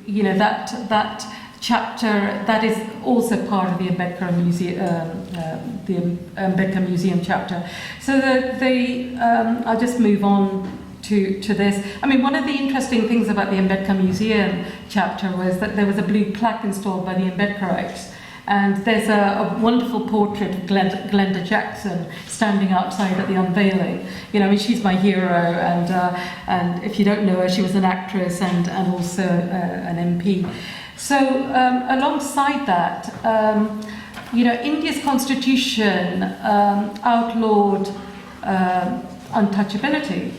You know, that chapter, that is also part of the Ambedkar Museum chapter. So I'll just move on to this. I mean, one of the interesting things about the Ambedkar Museum chapter was that there was a blue plaque installed by the Ambedkarites. And there's a wonderful portrait of Glenda Jackson standing outside at the unveiling. You know, I mean, she's my hero, and if you don't know her, she was an actress and also an MP. So alongside that, you know, India's constitution outlawed untouchability.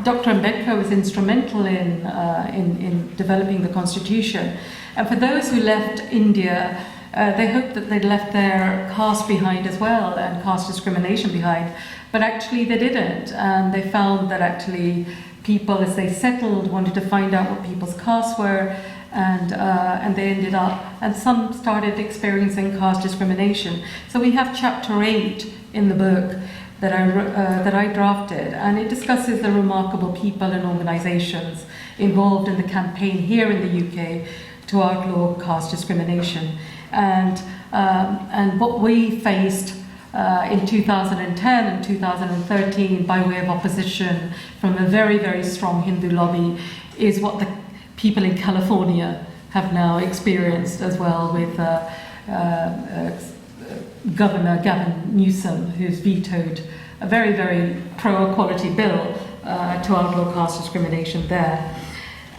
Dr. Ambedkar was instrumental in developing the constitution. And for those who left India, they hoped that they'd left their caste behind as well, and caste discrimination behind. But actually they didn't. And they found that actually people, as they settled, wanted to find out what people's castes were, and they ended up, and some started experiencing caste discrimination. So we have chapter 8 in the book that I drafted, and it discusses the remarkable people and organisations involved in the campaign here in the UK to outlaw caste discrimination, and what we faced in 2010 and 2013 by way of opposition from a very, very strong Hindu lobby is what the people in California have now experienced as well, with Governor Gavin Newsom, who's vetoed a very, very pro-equality bill to outlaw caste discrimination there.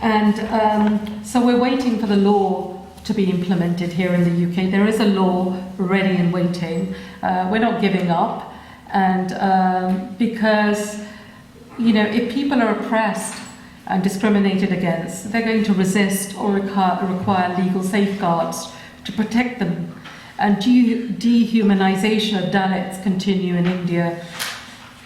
And so we're waiting for the law to be implemented here in the UK. There is a law ready and waiting. We're not giving up, and because, you know, if people are oppressed and discriminated against, they're going to resist or require legal safeguards to protect them. And dehumanization of Dalits continue in India,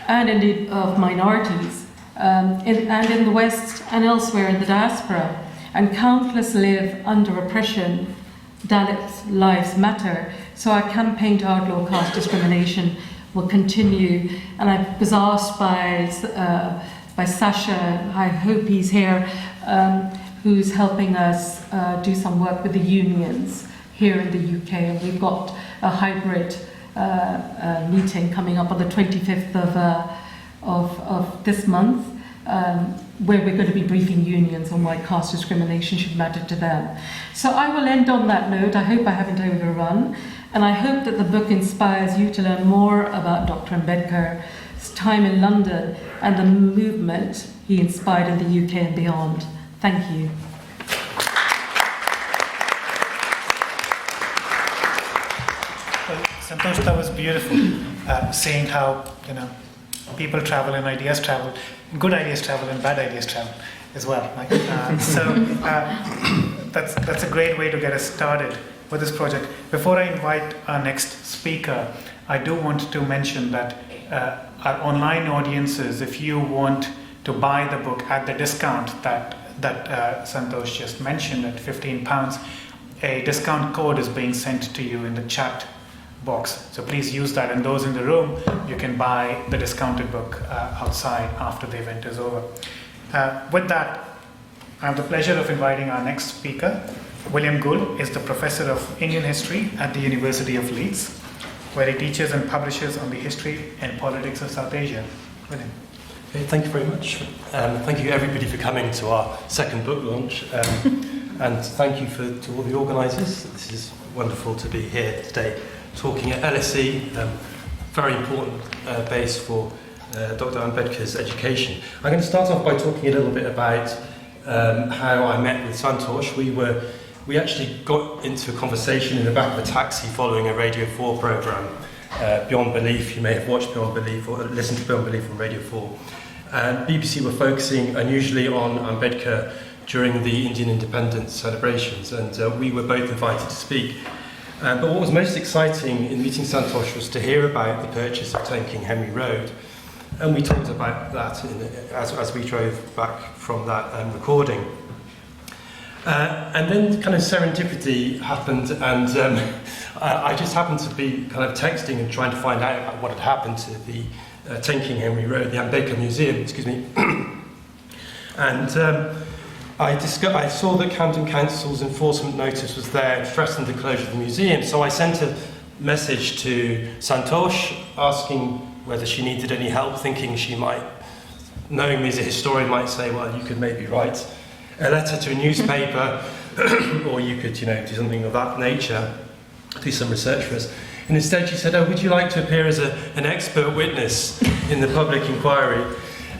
and indeed of minorities. And in the West and elsewhere in the diaspora, and countless live under oppression. Dalits' lives matter. So our campaign to outlaw caste discrimination will continue. And I was asked by Sasha, I hope he's here, who's helping us do some work with the unions here in the UK. And we've got a hybrid meeting coming up on the 25th of this month, where we're going to be briefing unions on why caste discrimination should matter to them. So I will end on that note. I hope I haven't overrun, and I hope that the book inspires you to learn more about Dr. Ambedkar's time in London and the movement he inspired in the UK and beyond. Thank you. Santosh, that was beautiful, seeing how, you know, people travel and ideas travel, good ideas travel and bad ideas travel as well. That's a great way to get us started with this project. Before I invite our next speaker, I do want to mention that our online audiences, if you want to buy the book at the discount that Santosh just mentioned at £15, a discount code is being sent to you in the chat box. So please use that, and those in the room, you can buy the discounted book outside after the event is over. With that, I have the pleasure of inviting our next speaker. William Gould is the Professor of Indian History at the University of Leeds, where he teaches and publishes on the history and politics of South Asia. William. Okay, thank you very much. Thank you everybody for coming to our second book launch, and thank you to all the organisers. This is wonderful to be here today talking at LSE, very important base for Dr. Ambedkar's education. I'm going to start off by talking a little bit about how I met with Santosh. We actually got into a conversation in the back of a taxi following a Radio 4 programme, Beyond Belief. You may have watched Beyond Belief or listened to Beyond Belief on Radio 4. And BBC were focusing unusually on Ambedkar during the Indian independence celebrations, and we were both invited to speak. But what was most exciting in meeting Santosh was to hear about the purchase of 10 King Henry Road. And we talked about that as we drove back from that recording. And then kind of serendipity happened, and I just happened to be kind of texting and trying to find out about what had happened to the 10 King Henry Road, the Ambedkar Museum, excuse me. And I saw that Camden Council's enforcement notice was there threatening the closure of the museum, so I sent a message to Santosh asking whether she needed any help, thinking she might, knowing me as a historian, might say, well, you could maybe write a letter to a newspaper, or you could, do something of that nature, do some research for us. And instead she said, would you like to appear as an expert witness in the public inquiry?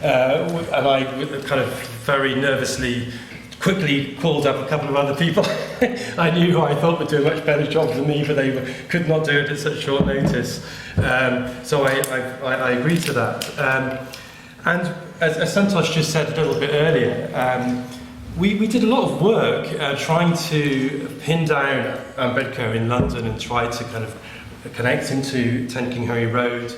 And I kind of very nervously quickly called up a couple of other people I knew who I thought would do a much better job than me, but they could not do it at such short notice. So I agreed to that. And as Santosh just said a little bit earlier, we did a lot of work trying to pin down Ambedkar in London and try to kind of connect him to 10 King Henry Road.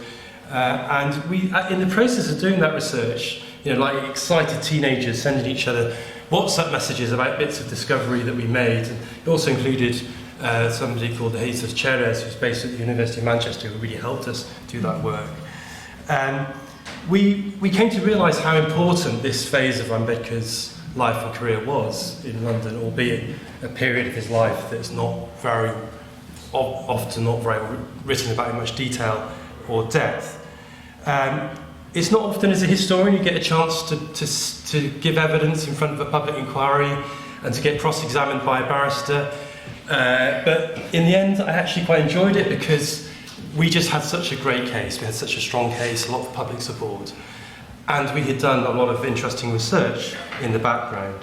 And we, in the process of doing that research, like excited teenagers sending each other WhatsApp messages about bits of discovery that we made. And it also included somebody called Jesus Cherez, who's based at the University of Manchester, who really helped us do that work. We came to realise how important this phase of Ambedkar's life and career was in London, albeit a period of his life that's not very, often not very written about in much detail or depth. It's not often as a historian you get a chance to give evidence in front of a public inquiry and to get cross-examined by a barrister. But in the end, I actually quite enjoyed it because we just had such a great case. We had such a strong case, a lot of public support. And we had done a lot of interesting research in the background.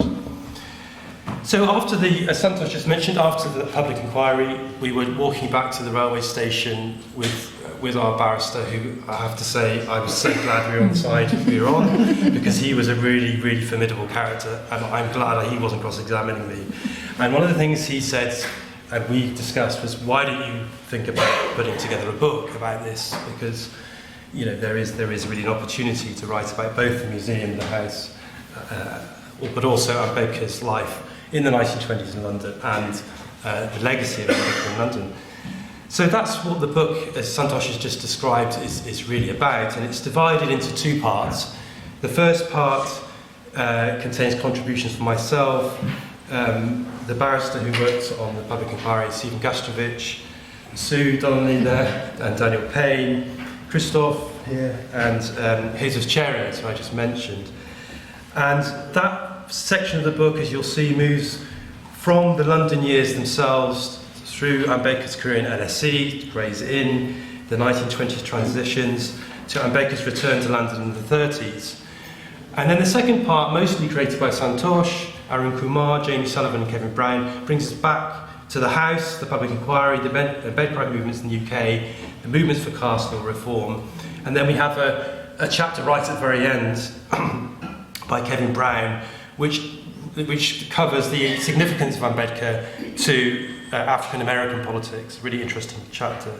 So after as Santosh just mentioned, after the public inquiry, we were walking back to the railway station with our barrister, who I have to say I was so glad we were on the side we were on, because he was a really, really formidable character, and I'm glad he wasn't cross-examining me. And one of the things he said, and we discussed, was, why don't you think about putting together a book about this? Because there is really an opportunity to write about both the museum, the house, but also Ambedkar's life in the 1920s in London and the legacy of Ambedkar in London. So that's what the book, as Santosh has just described, is really about, and it's divided into two parts. The first part contains contributions from myself, the barrister who worked on the public inquiry, Stephen Gastrovich, Sue Donnelly there, and Daniel Payne, Christoph here, and Jesus Cherez, who I just mentioned. And that section of the book, as you'll see, moves from the London years themselves through Ambedkar's career in LSE, Gray's Inn, the 1920s transitions, to Ambedkar's return to London in the 30s. And then the second part, mostly created by Santosh, Arun Kumar, Jamie Sullivan and Kevin Brown, brings us back to the house, the public inquiry, the Ambedkarite movements in the UK, the movements for caste law reform. And then we have a chapter right at the very end by Kevin Brown, which covers the significance of Ambedkar to African American politics. Really interesting chapter.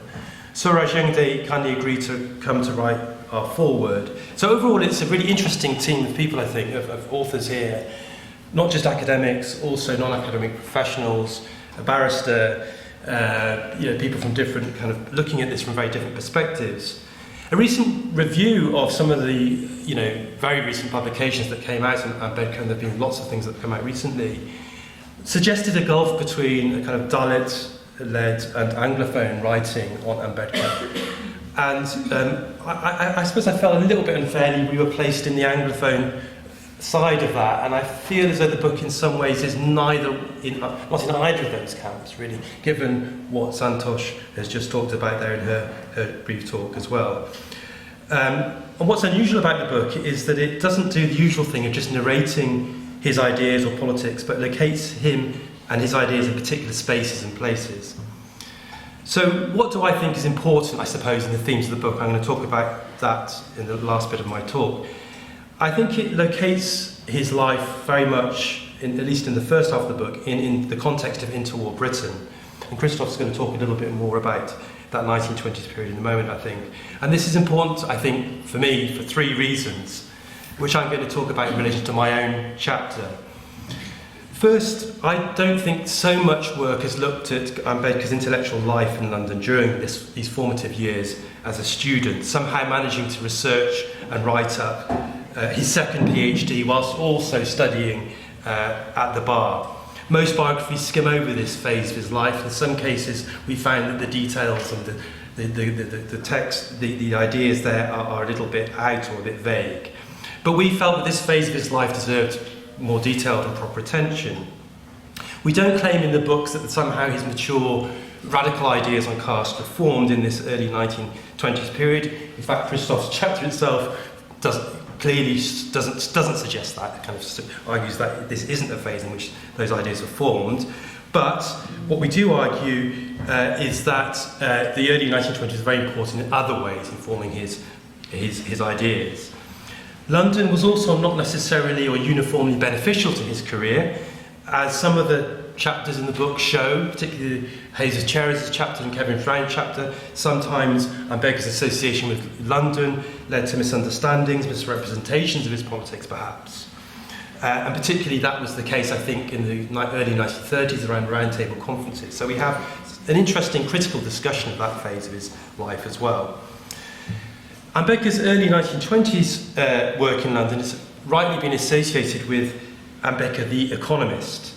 Suraj Yengde kindly agreed to come to write our foreword. So overall, it's a really interesting team of people, I think, of authors here. Not just academics, also non-academic professionals, a barrister, people from different looking at this from very different perspectives. A recent review of some of the, very recent publications that came out on Ambedkar, and there have been lots of things that have come out recently, suggested a gulf between a kind of Dalit-led and Anglophone writing on Ambedkar. And I suppose I felt a little bit unfairly we were placed in the Anglophone side of that, and I feel as though the book in some ways is not in either of those camps, really, given what Santosh has just talked about there in her brief talk as well. And what's unusual about the book is that it doesn't do the usual thing of just narrating his ideas or politics, but locates him and his ideas in particular spaces and places. So what do I think is important, I suppose, in the themes of the book? I'm going to talk about that in the last bit of my talk. I think it locates his life very much, at least in the first half of the book, in the context of interwar Britain. And Christoph's going to talk a little bit more about that 1920s period in a moment, I think. And this is important, I think, for me, for three reasons, which I'm going to talk about in relation to my own chapter. First, I don't think so much work has looked at Ambedkar's intellectual life in London during these formative years as a student, somehow managing to research and write up his second PhD whilst also studying at the bar. Most biographies skim over this phase of his life. In some cases, we found that the details and the text, the ideas there are a little bit out or a bit vague. But we felt that this phase of his life deserved more detailed and proper attention. We don't claim in the books that somehow his mature, radical ideas on caste were formed in this early 1920s period. In fact, Christoph's chapter itself clearly doesn't suggest that. It kind of argues that this isn't a phase in which those ideas were formed. But what we do argue is that the early 1920s is very important in other ways in forming his ideas. London was also not necessarily or uniformly beneficial to his career, as some of the chapters in the book show, particularly Hayes Cherry's chapter and Kevin Brown's chapter. Sometimes Ambedkar's association with London led to misunderstandings, misrepresentations of his politics perhaps. And particularly that was the case, I think, in the early 1930s around roundtable conferences. So we have an interesting critical discussion of that phase of his life as well. Ambedkar's early 1920s work in London has rightly been associated with Ambedkar the economist.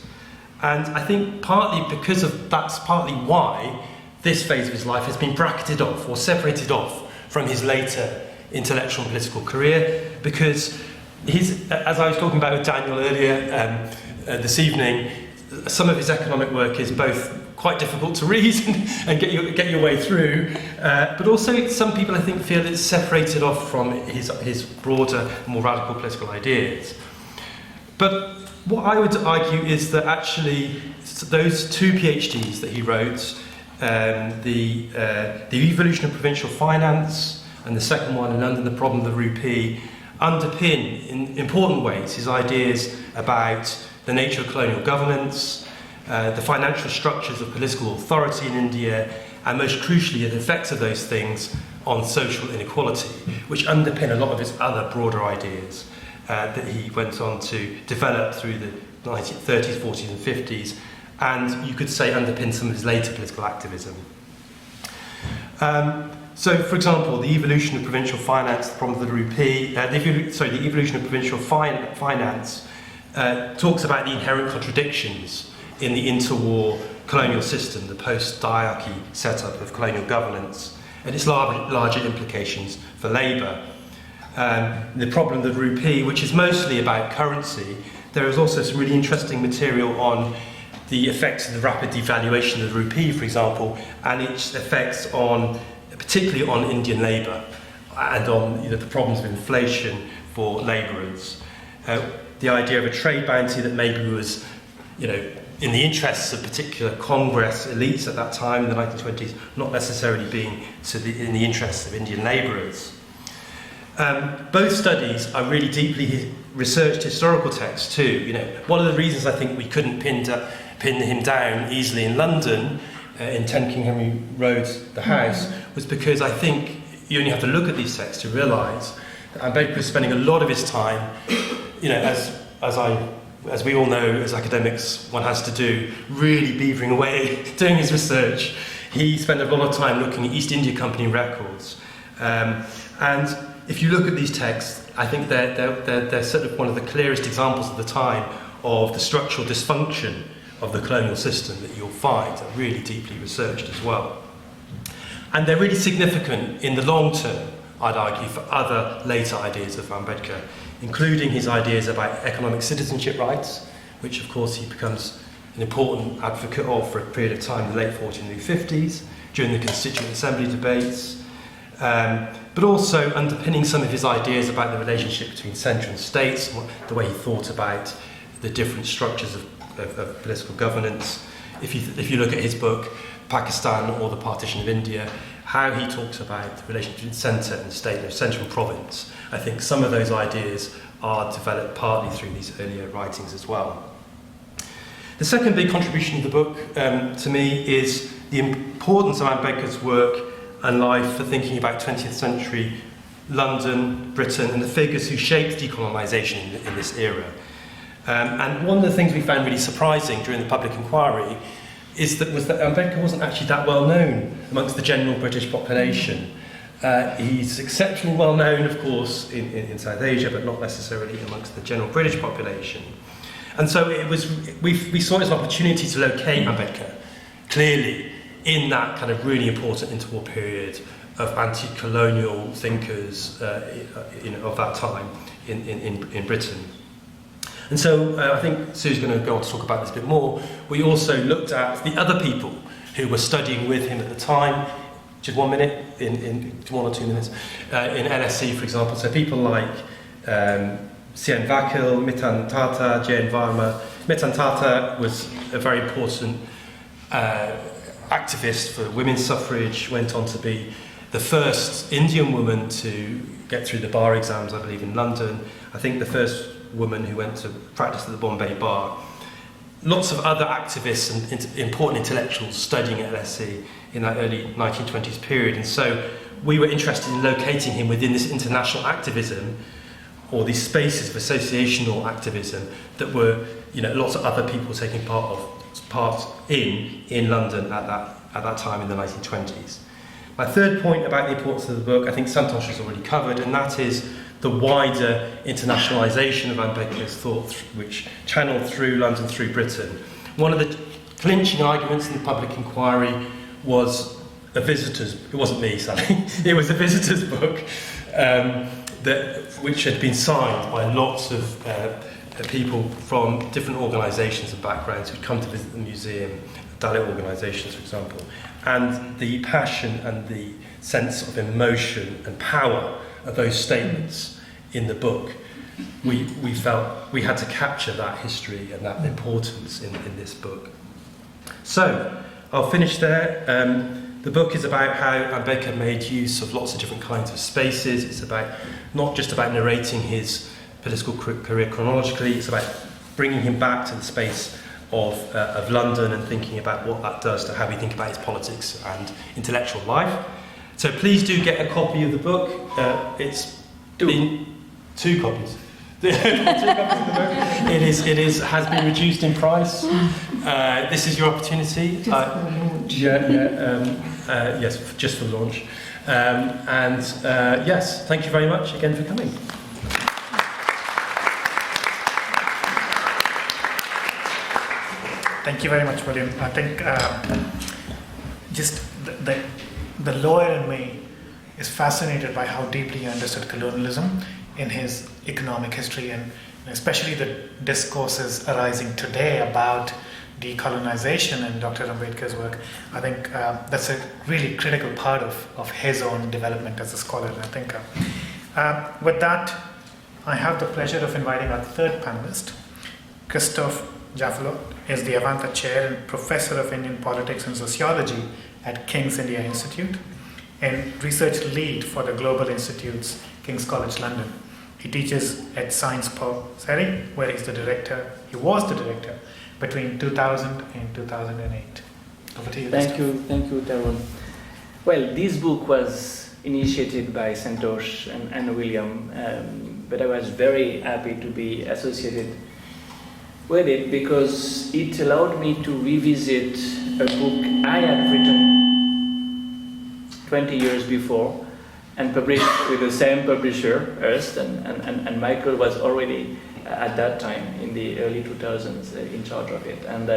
And I think partly because of that's partly why this phase of his life has been bracketed off or separated off from his later intellectual and political career, because as I was talking about with Daniel earlier this evening, some of his economic work is both quite difficult to read and get your way through, but also some people I think feel it's separated off from his broader, more radical political ideas. But what I would argue is that actually those two PhDs that he wrote, the evolution of provincial finance and the second one in London, the problem of the rupee, underpin in important ways his ideas about the nature of colonial governance, the financial structures of political authority in India, and most crucially the effects of those things on social inequality, which underpin a lot of his other broader ideas that he went on to develop through the 1930s, 40s and 50s, and you could say underpin some of his later political activism. So, for example, the evolution of provincial finance, the problem of the rupee, the evolution of provincial finance talks about the inherent contradictions in the interwar colonial system, the post-diarchy setup of colonial governance, and its larger implications for labour. The problem of the rupee, which is mostly about currency, there is also some really interesting material on the effects of the rapid devaluation of the rupee, for example, and its effects on, particularly on Indian labour, and on the problems of inflation for labourers. The idea of a trade bounty that maybe was, in the interests of particular Congress elites at that time in the 1920s, not necessarily being in the interests of Indian labourers. Both studies are really deeply researched historical texts too. One of the reasons I think we couldn't pin him down easily in London, in 10 King Henry Road, the house, was because I think you only have to look at these texts to realise that Ambedkar was spending a lot of his time, as we all know, as academics, one has to do, really beavering away, doing his research. He spent a lot of time looking at East India Company records. And if you look at these texts, I think they're sort of one of the clearest examples of the time of the structural dysfunction of the colonial system that you'll find, are really deeply researched as well. And they're really significant in the long term, I'd argue, for other later ideas of Ambedkar, including his ideas about economic citizenship rights, which of course he becomes an important advocate of for a period of time in the late 40s and 50s, during the Constituent Assembly debates, but also underpinning some of his ideas about the relationship between centre and states, the way he thought about the different structures of political governance. If you look at his book, Pakistan or the Partition of India, how he talks about the relationship between centre and state, centre and province, I think some of those ideas are developed partly through these earlier writings as well. The second big contribution of the book to me is the importance of Ambedkar's work and life for thinking about 20th century London, Britain, and the figures who shaped decolonisation in this era. And one of the things we found really surprising during the public inquiry was that Ambedkar wasn't actually that well known amongst the general British population. He's exceptionally well known, of course, in South Asia, but not necessarily amongst the general British population. And so we saw it as an opportunity to locate Ambedkar clearly in that kind of really important interwar period of anti-colonial thinkers of that time in Britain. And so I think Sue's going to go on to talk about this a bit more. We also looked at the other people who were studying with him at the time, just 1 minute, in 1 or 2 minutes, in LSE, for example. So people like Sien Vakil, Mitan Tata, Jain Varma. Mitan Tata was a very important activist for women's suffrage, went on to be the first Indian woman to get through the bar exams, I believe, in London. I think the first woman who went to practice at the Bombay Bar. Lots of other activists and important intellectuals studying at LSE in that early 1920s period. And so we were interested in locating him within this international activism, or these spaces of associational activism that were, lots of other people taking part in London at that time in the 1920s. My third point about the importance of the book, I think Santosh has already covered, and that is the wider internationalisation of Ambedkar's thought, which channeled through London, through Britain. One of the clinching arguments in the public inquiry was it wasn't me, Sally, it was a visitor's book which had been signed by lots of people from different organisations and backgrounds who'd come to visit the museum, Dalit organisations, for example. And the passion and the sense of emotion and power of those statements in the book, we felt we had to capture that history and that importance in this book. So, I'll finish there. The book is about how Ambedkar made use of lots of different kinds of spaces. It's about not just about narrating his political career chronologically, it's about bringing him back to the space of London and thinking about what that does to how we think about his politics and intellectual life. So please do get a copy of the book. It's been 2 copies. 2 copies of the book. It has been reduced in price. This is your opportunity. Just for the launch. Yes, just for launch. Yes, thank you very much again for coming. Thank you very much, William. I think just the lawyer in me is fascinated by how deeply he understood colonialism in his economic history, and especially the discourses arising today about decolonization in Dr. Ambedkar's work. I think that's a really critical part of his own development as a scholar, I think. With that, I have the pleasure of inviting our third panelist. Christophe Jaffalot is the Avantha Chair and Professor of Indian Politics and Sociology at King's India Institute and Research Lead for the Global Institute's King's College London. He teaches at Sciences Po Surrey, where he was the director between 2000 and 2008. Over to you. Thank you, Tarun. Well, this book was initiated by Santosh and William, but I was very happy to be associated with it because it allowed me to revisit a book I had written 20 years before and published with the same publisher, Hearst, and Michael was already at that time in the early 2000s in charge of it. And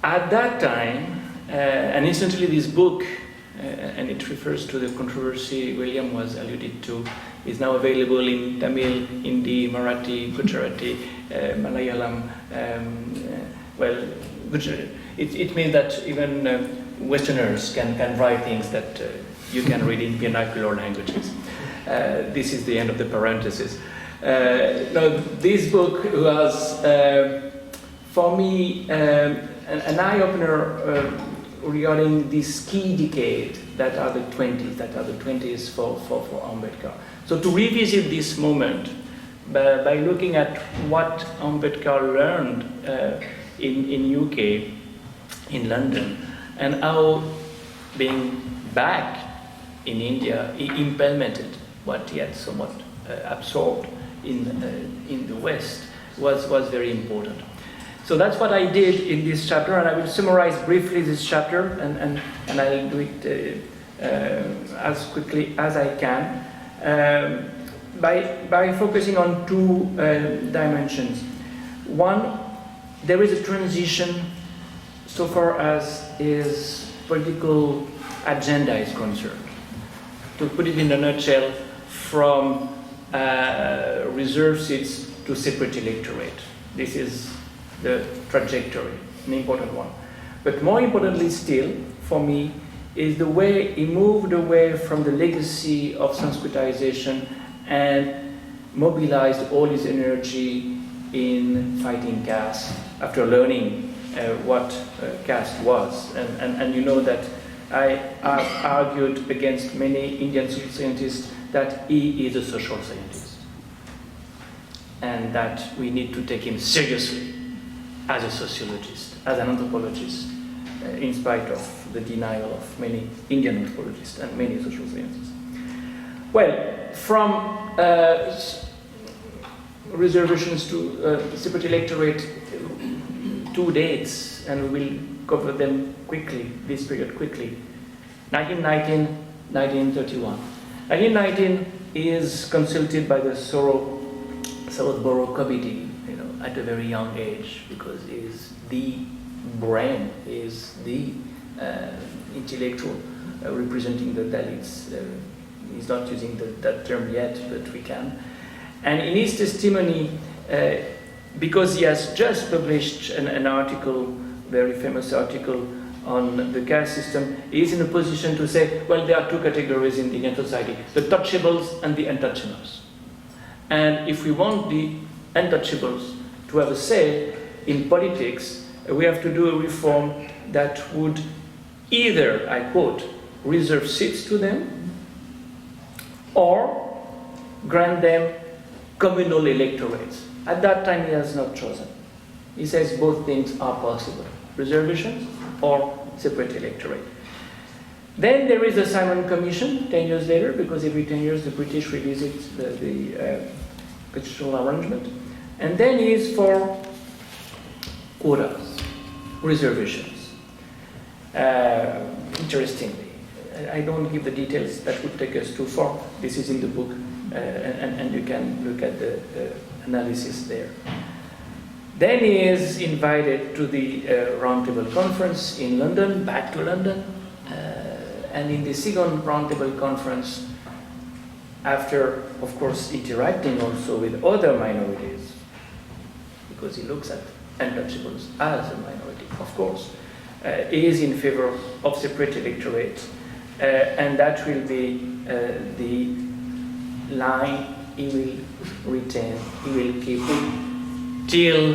at that time, and incidentally this book, and it refers to the controversy William was alluded to, is now available in Tamil, Hindi, Marathi, Gujarati, Malayalam. It means that even Westerners can write things that you can read in vernacular languages. This is the end of the parenthesis. This book was, for me, an eye-opener regarding this key decade that are the 20s for Ambedkar. So to revisit this moment by looking at what Ambedkar learned in UK, in London, and how being back in India, he implemented what he had somewhat absorbed in the West was very important. So that's what I did in this chapter, and I will summarize briefly this chapter, and I'll do it as quickly as I can, by focusing on 2 dimensions. One, there is a transition so far as his political agenda is concerned. To put it in a nutshell, from reserved seats to separate electorate. This is the trajectory, an important one. But more importantly still, for me, is the way he moved away from the legacy of Sanskritization and mobilized all his energy in fighting caste after learning what caste was. And you know that I have argued against many Indian social scientists that he is a social scientist and that we need to take him seriously as a sociologist, as an anthropologist, in spite of the denial of many Indian anthropologists and many social scientists. Well, from reservations to separate electorate, 2 dates, and we will cover them quickly, this period quickly. 1919, 1931. 1919 is consulted by the Southborough Committee, at a very young age, because he is the brain, is the intellectual representing the Dalits. He's not using that term yet, but we can. And in his testimony, because he has just published an article, very famous article on the caste system, he is in a position to say, well, there are 2 categories in the Indian society, the touchables and the untouchables. And if we want the untouchables to have a say in politics, we have to do a reform that would either, I quote, reserve seats to them or grant them communal electorates. At that time, he has not chosen. He says both things are possible, reservations or separate electorate. Then there is the Simon Commission, 10 years later, because every 10 years the British revisit the constitutional arrangement. And then he is for quotas, reservations. Interestingly, I don't give the details, that would take us too far. This is in the book, and you can look at the analysis there. Then he is invited to the Roundtable Conference in London, back to London, and in the second Roundtable Conference, after, of course, interacting also with other minorities, because he looks at untouchables as a minority, of course, he is in favor of separate electorate, and that will be the line he will retain, he will keep till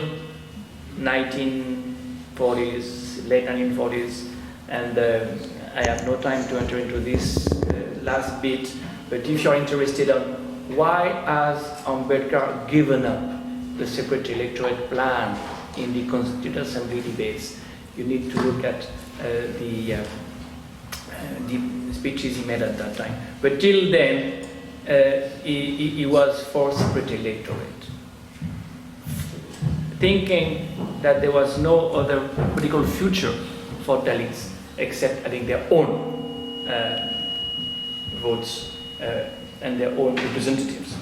1940s, late 1940s, and I have no time to enter into this last bit, but if you're interested on why has Ambedkar given up the separate electorate plan in the Constituent Assembly debates, you need to look at the speeches he made at that time. But till then, he was for separate electorate, thinking that there was no other political future for Dalits except having their own votes and their own representatives.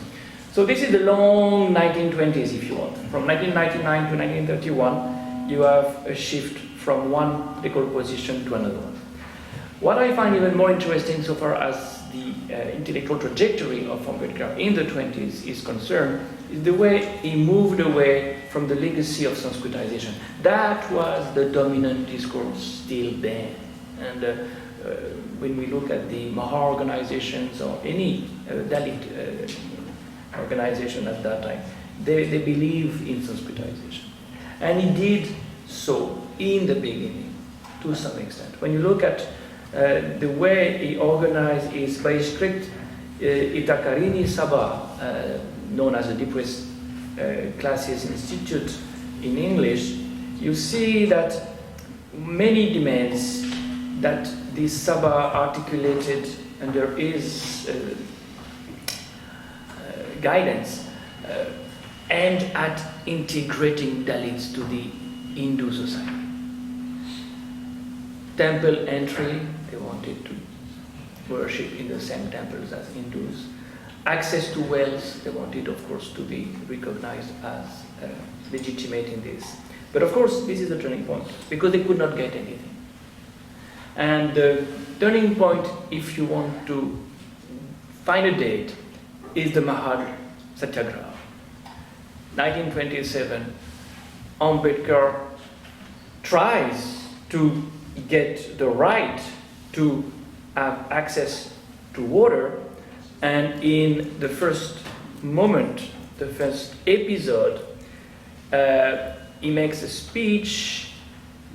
So this is the long 1920s, if you want. From 1999 to 1931, you have a shift from one political position to another one. What I find even more interesting so far as the intellectual trajectory of Ambedkar in the 20s is concerned is the way he moved away from the legacy of Sanskritization. That was the dominant discourse still then. And when we look at the Maha organizations or any Dalit organization at that time, they believe in Sanskritization. And he did so in the beginning, to some extent. When you look at the way he organized his Baiskrit Itakarini Sabha, known as the Depressed Classes Institute in English, you see that many demands that this Sabha articulated under his guidance aimed at integrating Dalits to the Hindu society. Temple entry, they wanted to worship in the same temples as Hindus. Access to wealth, they wanted, of course, to be recognized as legitimate in this. But of course, this is the turning point, because they could not get anything. And the turning point, if you want to find a date, is the Mahad Satyagraha. 1927, Ambedkar tries to get the right to have access to water, and in the first moment, the first episode, he makes a speech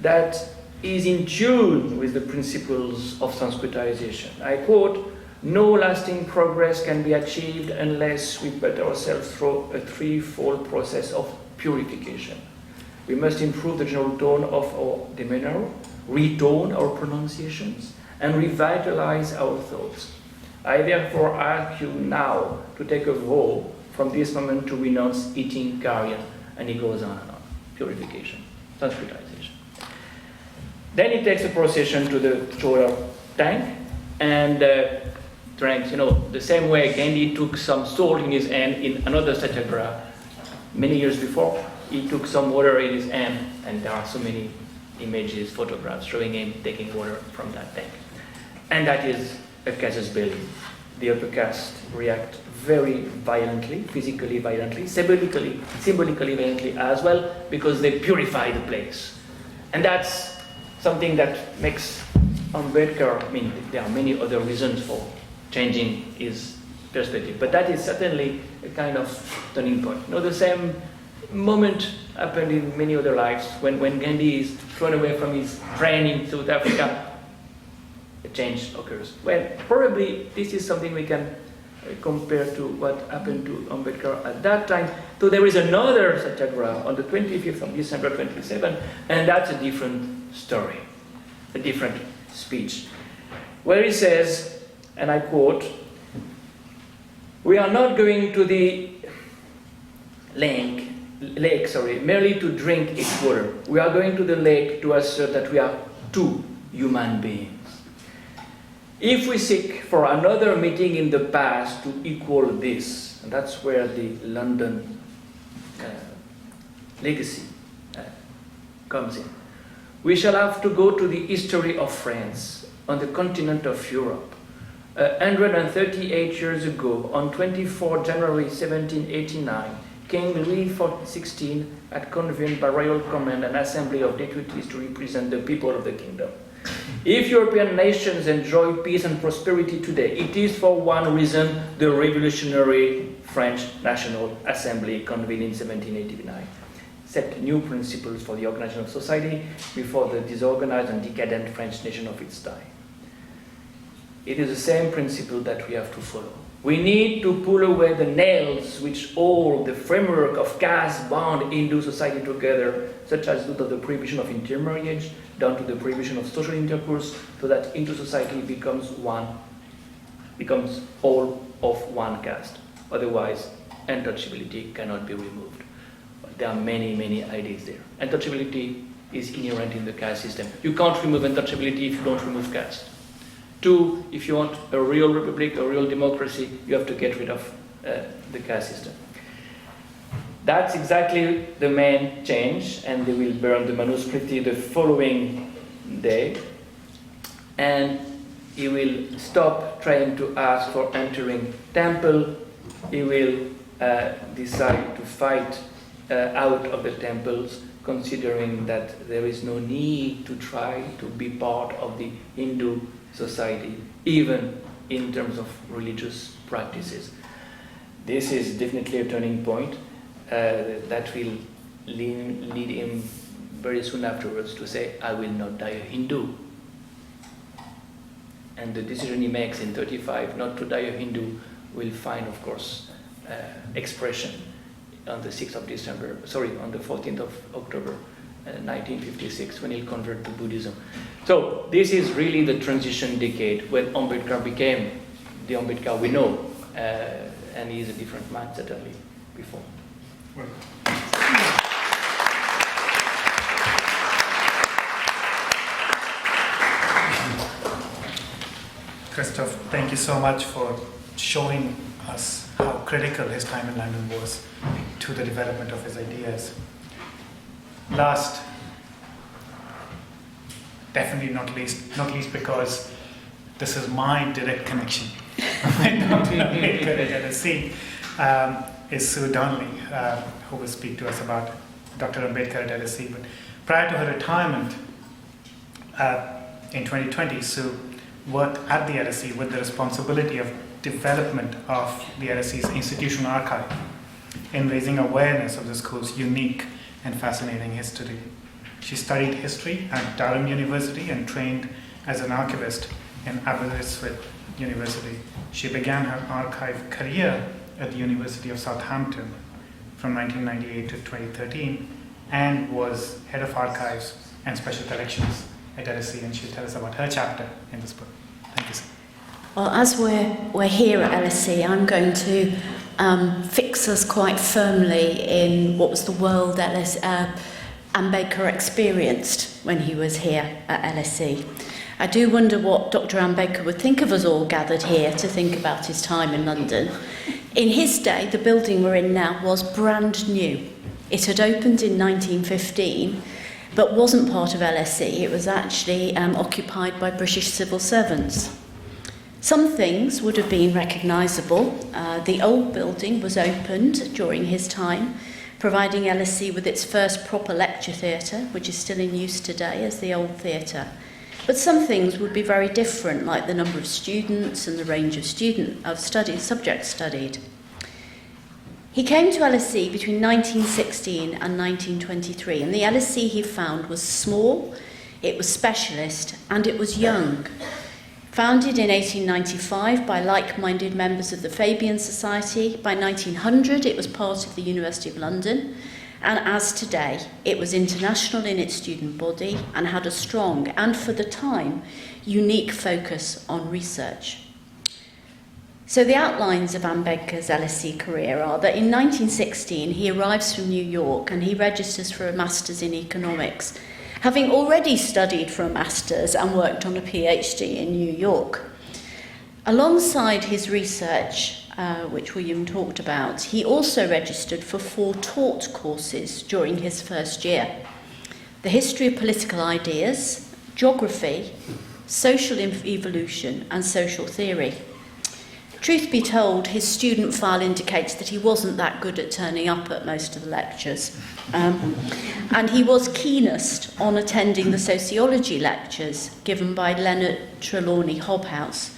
that is in tune with the principles of Sanskritization. I quote, "No lasting progress can be achieved unless we put ourselves through a threefold process of purification. We must improve the general tone of our demeanor, retone our pronunciations, and revitalize our thoughts. I therefore ask you now to take a vow from this moment to renounce eating carrion," and he goes on and on. Purification, Sanskritization. Then he takes a procession to the Chola tank and drank, the same way Gandhi took some salt in his hand in another satyagraha many years before. He took some water in his hand, and there are so many images, photographs showing him taking water from that tank. And that is a casus belli. The upper caste react very violently, physically violently, symbolically violently as well, because they purify the place. And that's something that makes Ambedkar, there are many other reasons for changing his perspective, but that is certainly a kind of turning point. The same moment happened in many other lives. When Gandhi is thrown away from his train in South Africa, a change occurs. Well, probably this is something we can compare to what happened to Ambedkar at that time. So there is another satyagraha on the 25th of December 27, and that's a different story, a different speech, where he says, and I quote, "We are not going to the lake, merely to drink its water. We are going to the lake to assert that we are two human beings. If we seek for another meeting in the past to equal this," and that's where the London legacy comes in, "we shall have to go to the history of France on the continent of Europe. 138 years ago, on 24 January 1789, King Louis XVI had convened by royal command an assembly of deputies to represent the people of the kingdom. If European nations enjoy peace and prosperity today, it is for one reason: the revolutionary French National Assembly convened in 1789 set new principles for the organization of society before the disorganized and decadent French nation of its time. It is the same principle that we have to follow. We need to pull away the nails which hold the framework of caste bound Hindu society together, such as that of the prohibition of intermarriage, down to the prohibition of social intercourse, so that Hindu society becomes all of one caste. Otherwise, untouchability cannot be removed." But there are many, many ideas there. Untouchability is inherent in the caste system. You can't remove untouchability if you don't remove caste. 2, if you want a real republic, a real democracy, you have to get rid of the caste system. That's exactly the main change, and they will burn the manuscript the following day, and he will stop trying to ask for entering temple. He will decide to fight out of the temples, considering that there is no need to try to be part of the Hindu society, even in terms of religious practices. This is definitely a turning point that will lead him very soon afterwards to say, "I will not die a Hindu." And the decision he makes in 35 not to die a Hindu will find, of course, expression on the 14th of October 1956, when he'll convert to Buddhism. So this is really the transition decade when Ambedkar became the Ambedkar we know, and he's a different man certainly before. Christoph, thank you so much for showing us how critical his time in London was to the development of his ideas. Last, definitely not least because this is my direct connection with Dr. Ambedkar at LSE, is Sue Donnelly, who will speak to us about Dr. Ambedkar at LSE. But prior to her retirement in 2020, Sue worked at the LSE with the responsibility of development of the LSE's institutional archive in raising awareness of the school's unique and fascinating history. She studied history at Durham University and trained as an archivist in Aberystwyth University. She began her archive career at the University of Southampton from 1998 to 2013 and was head of archives and special collections at LSE, and she'll tell us about her chapter in this book. Thank you, sir. Well, as we're here at LSE, I'm going to fix us quite firmly in what was the world Ambedkar experienced when he was here at LSE. I do wonder what Dr. Ambedkar would think of us all gathered here to think about his time in London. In his day, the building we're in now was brand new. It had opened in 1915, but wasn't part of LSE. It was actually occupied by British civil servants. Some things would have been recognisable. The old building was opened during his time, providing LSE with its first proper lecture theatre, which is still in use today as the Old Theatre. But some things would be very different, like the number of students and the range of subjects studied. He came to LSE between 1916 and 1923, and the LSE he found was small, it was specialist, and it was young. Founded in 1895 by like-minded members of the Fabian Society, by 1900 it was part of the University of London, and as today, it was international in its student body and had a strong, and for the time, unique focus on research. So the outlines of Ambedkar's LSE career are that in 1916 he arrives from New York and he registers for a Master's in Economics, having already studied for a Master's and worked on a PhD in New York. Alongside his research, which William talked about, he also registered for 4 taught courses during his first year: the history of political ideas, geography, social evolution, and social theory. Truth be told, his student file indicates that he wasn't that good at turning up at most of the lectures. And he was keenest on attending the sociology lectures given by Leonard Trelawney Hobhouse.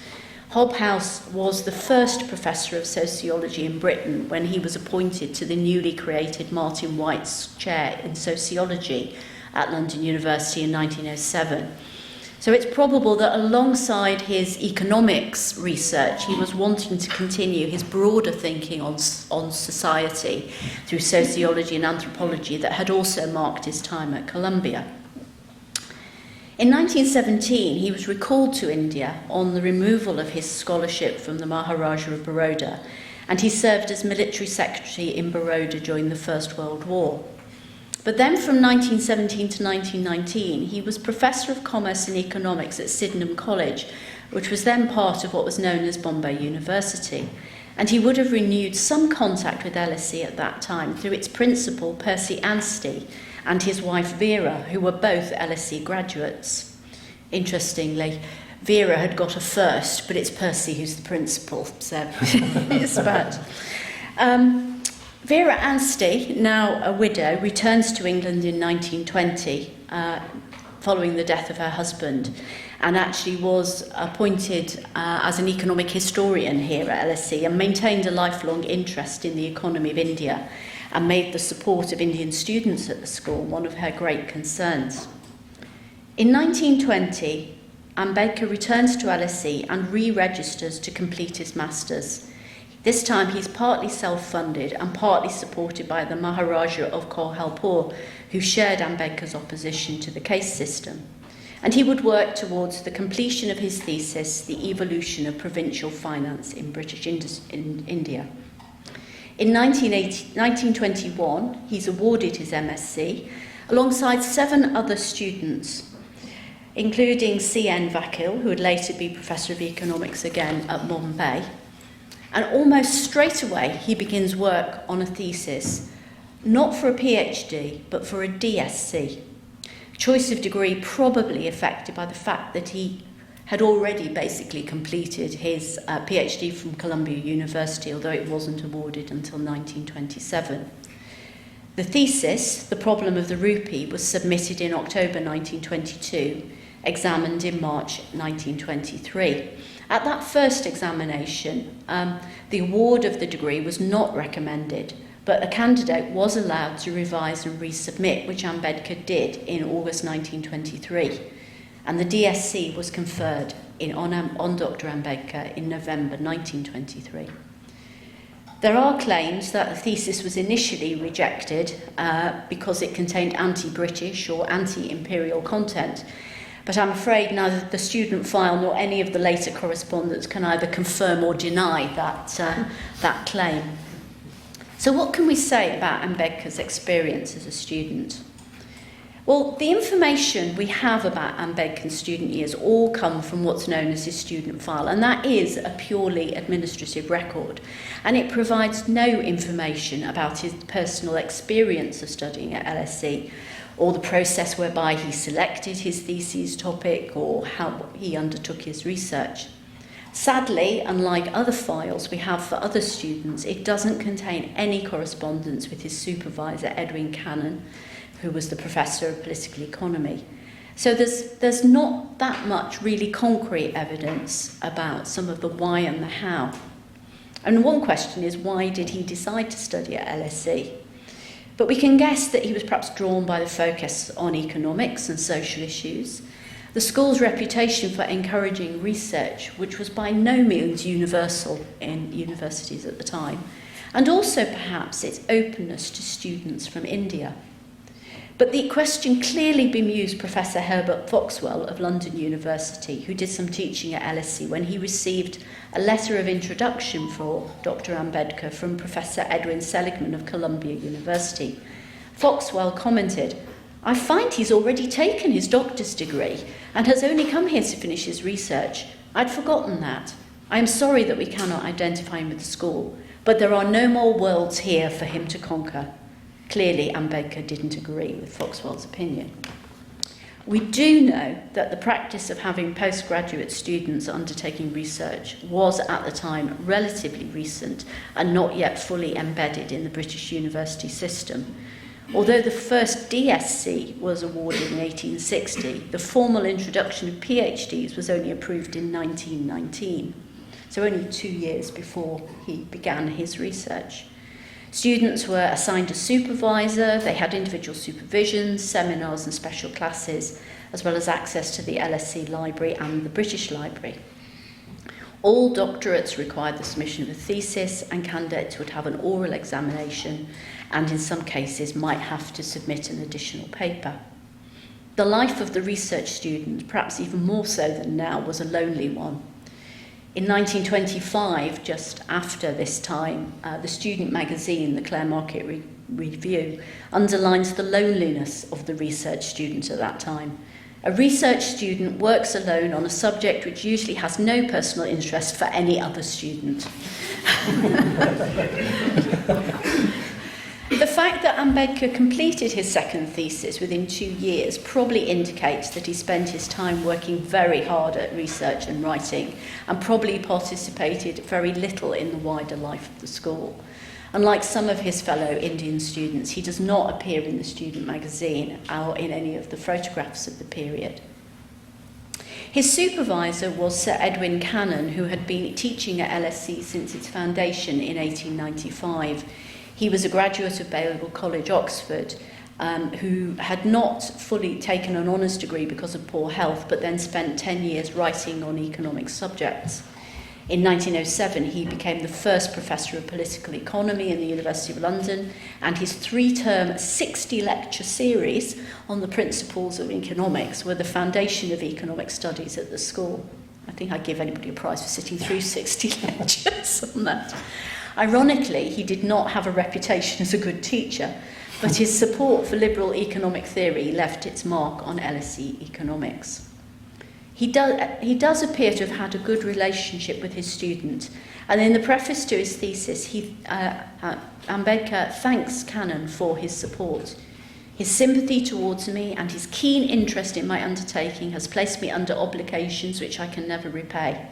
Hobhouse was the first professor of sociology in Britain when he was appointed to the newly created Martin White's chair in sociology at London University in 1907. So it's probable that alongside his economics research, he was wanting to continue his broader thinking on society through sociology and anthropology that had also marked his time at Columbia. In 1917, he was recalled to India on the removal of his scholarship from the Maharaja of Baroda, and he served as military secretary in Baroda during the First World War. But then from 1917 to 1919, he was Professor of Commerce and Economics at Sydenham College, which was then part of what was known as Bombay University. And he would have renewed some contact with LSE at that time through its principal, Percy Anstey, and his wife Vera, who were both LSE graduates. Interestingly, Vera had got a first, but it's Percy who's the principal, so it's about... Vera Anstey, now a widow, returns to England in 1920 following the death of her husband, and actually was appointed as an economic historian here at LSE and maintained a lifelong interest in the economy of India and made the support of Indian students at the school one of her great concerns. In 1920, Ambedkar returns to LSE and re-registers to complete his Master's. This time he's partly self-funded and partly supported by the Maharaja of Kolhapur, who shared Ambedkar's opposition to the caste system. And he would work towards the completion of his thesis, The Evolution of Provincial Finance in British India. In 1921, he's awarded his MSc alongside 7 other students, including C.N. Vakil, who would later be Professor of Economics again at Bombay, And almost straight away, he begins work on a thesis, not for a PhD, but for a DSc. Choice of degree probably affected by the fact that he had already basically completed his PhD from Columbia University, although it wasn't awarded until 1927. The thesis, The Problem of the Rupee, was submitted in October 1922, examined in March 1923. At that first examination, the award of the degree was not recommended, but a candidate was allowed to revise and resubmit, which Ambedkar did in August 1923. And the DSc was conferred on Dr. Ambedkar in November 1923. There are claims that the thesis was initially rejected because it contained anti-British or anti-imperial content, but I'm afraid neither the student file nor any of the later correspondence can either confirm or deny that claim. So what can we say about Ambedkar's experience as a student? Well, the information we have about Ambedkar's student years all come from what's known as his student file, and that is a purely administrative record, and it provides no information about his personal experience of studying at LSE, or the process whereby he selected his thesis topic, or how he undertook his research. Sadly, unlike other files we have for other students, it doesn't contain any correspondence with his supervisor, Edwin Canon, who was the professor of political economy. So there's not that much really concrete evidence about some of the why and the how. And one question is, why did he decide to study at LSE? But we can guess that he was perhaps drawn by the focus on economics and social issues, the school's reputation for encouraging research, which was by no means universal in universities at the time, and also perhaps its openness to students from India. But the question clearly bemused Professor Herbert Foxwell of London University, who did some teaching at LSE, when he received a letter of introduction for Dr. Ambedkar from Professor Edwin Seligman of Columbia University. Foxwell commented, "I find he's already taken his doctor's degree and has only come here to finish his research. I'd forgotten that. I am sorry that we cannot identify him with the school, but there are no more worlds here for him to conquer." Clearly, Ambedkar didn't agree with Foxwell's opinion. We do know that the practice of having postgraduate students undertaking research was at the time relatively recent and not yet fully embedded in the British university system. Although the first DSc was awarded in 1860, the formal introduction of PhDs was only approved in 1919, so only 2 years before he began his research. Students were assigned a supervisor, they had individual supervisions, seminars and special classes, as well as access to the LSE Library and the British Library. All doctorates required the submission of a thesis, and candidates would have an oral examination and in some cases might have to submit an additional paper. The life of the research student, perhaps even more so than now, was a lonely one. In 1925, just after this time, the student magazine, the Clare Market Review, underlines the loneliness of the research student at that time. A research student works alone on a subject which usually has no personal interest for any other student. The fact that Ambedkar completed his second thesis within 2 years probably indicates that he spent his time working very hard at research and writing, and probably participated very little in the wider life of the school. Unlike some of his fellow Indian students, he does not appear in the student magazine or in any of the photographs of the period. His supervisor was Sir Edwin Canon, who had been teaching at LSE since its foundation in 1895. He was a graduate of Balliol College, Oxford, who had not fully taken an honours degree because of poor health, but then spent 10 years writing on economic subjects. In 1907, he became the first professor of political economy in the University of London, and his 3-term 60-lecture series on the principles of economics were the foundation of economic studies at the school. I think I'd give anybody a prize for sitting through 60 lectures on that. Ironically, he did not have a reputation as a good teacher, but his support for liberal economic theory left its mark on LSE economics. He does appear to have had a good relationship with his student, and in the preface to his thesis, Ambedkar thanks Canon for his support. His sympathy towards me and his keen interest in my undertaking has placed me under obligations which I can never repay.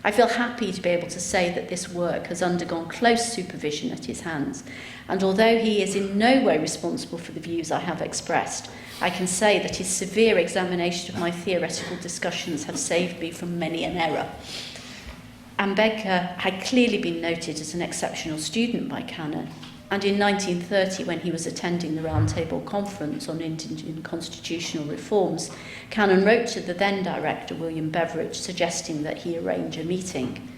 I feel happy to be able to say that this work has undergone close supervision at his hands, and although he is in no way responsible for the views I have expressed, I can say that his severe examination of my theoretical discussions have saved me from many an error. Ambedkar had clearly been noted as an exceptional student by Canon, and in 1930, when he was attending the Roundtable Conference on Indian constitutional reforms, Canon wrote to the then director, William Beveridge, suggesting that he arrange a meeting.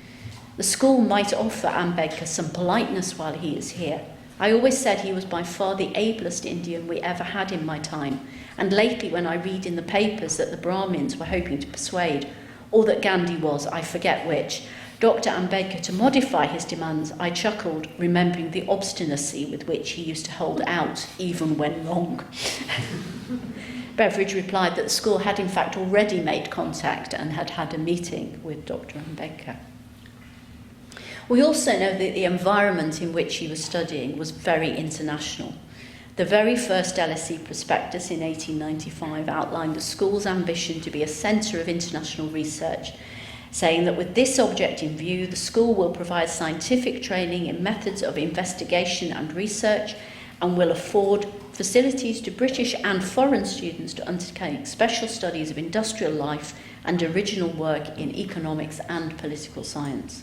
The school might offer Ambedkar some politeness while he is here. I always said he was by far the ablest Indian we ever had in my time, and lately when I read in the papers that the Brahmins were hoping to persuade, or that Gandhi was, I forget which, Dr. Ambedkar to modify his demands, I chuckled, remembering the obstinacy with which he used to hold out, even when wrong. Beveridge replied that the school had in fact already made contact and had had a meeting with Dr. Ambedkar. We also know that the environment in which he was studying was very international. The very first LSE prospectus in 1895 outlined the school's ambition to be a centre of international research, saying that with this object in view, the school will provide scientific training in methods of investigation and research and will afford facilities to British and foreign students to undertake special studies of industrial life and original work in economics and political science.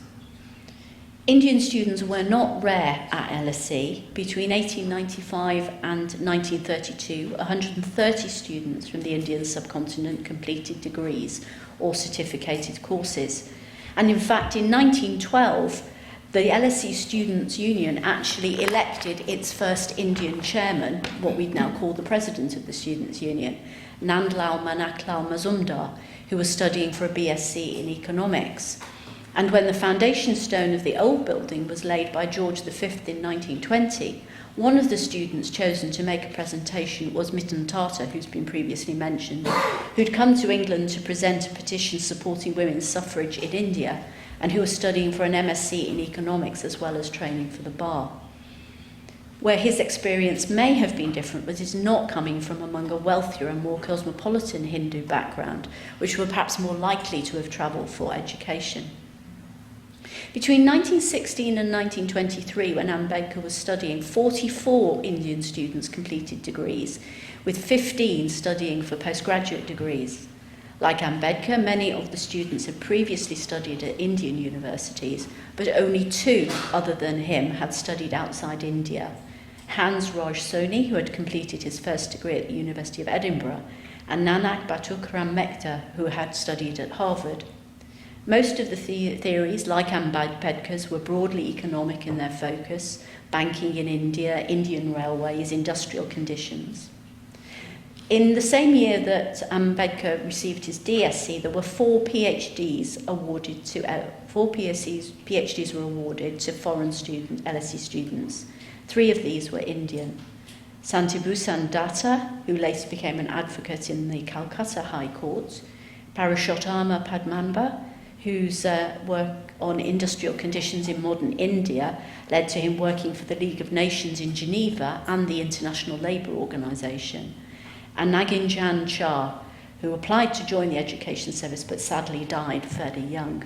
Indian students were not rare at LSE. Between 1895 and 1932, 130 students from the Indian subcontinent completed degrees or certificated courses. And in fact, in 1912, the LSE Students' Union actually elected its first Indian chairman, what we'd now call the president of the Students' Union, Nandlal Manaklal Mazumdar, who was studying for a BSc in economics. And when the foundation stone of the old building was laid by George V in 1920, one of the students chosen to make a presentation was Mitten Tata, who's been previously mentioned, who'd come to England to present a petition supporting women's suffrage in India, and who was studying for an MSc in economics as well as training for the bar. Where his experience may have been different was his not coming from among a wealthier and more cosmopolitan Hindu background, which were perhaps more likely to have travelled for education. Between 1916 and 1923, when Ambedkar was studying, 44 Indian students completed degrees, with 15 studying for postgraduate degrees. Like Ambedkar, many of the students had previously studied at Indian universities, but only 2 other than him had studied outside India. Hans Raj Soni, who had completed his first degree at the University of Edinburgh, and Nanak Batukram Mehta, who had studied at Harvard. Most of the theories, like Ambedkar's, were broadly economic in their focus: banking in India, Indian railways, industrial conditions. In the same year that Ambedkar received his DSc, there were 4 PhDs awarded to 4 PhDs were awarded to foreign students, LSE students. 3 of these were Indian. Santibhushan Datta, who later became an advocate in the Calcutta High Court, Parashottama Padmanabha, whose work on industrial conditions in modern India led to him working for the League of Nations in Geneva and the International Labour Organization, and Naginjan Shah, who applied to join the education service but sadly died fairly young.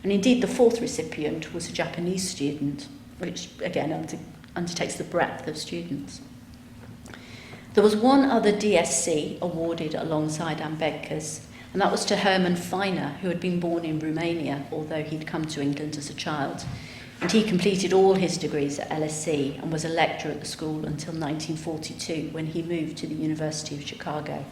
And indeed, the 4th recipient was a Japanese student, which again undertakes the breadth of students. There was one other DSc awarded alongside Ambedkar's, and that was to Herman Feiner, who had been born in Romania, although he'd come to England as a child. And he completed all his degrees at LSE and was a lecturer at the school until 1942, when he moved to the University of Chicago.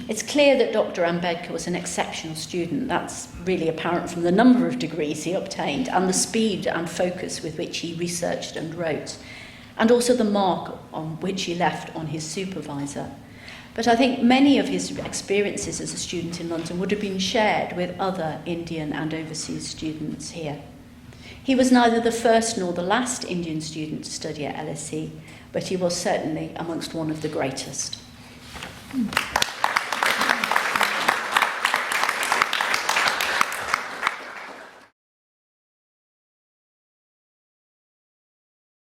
It's clear that Dr. Ambedkar was an exceptional student. That's really apparent from the number of degrees he obtained and the speed and focus with which he researched and wrote, and also the mark on which he left on his supervisor. But I think many of his experiences as a student in London would have been shared with other Indian and overseas students here. He was neither the first nor the last Indian student to study at LSE, but he was certainly amongst one of the greatest.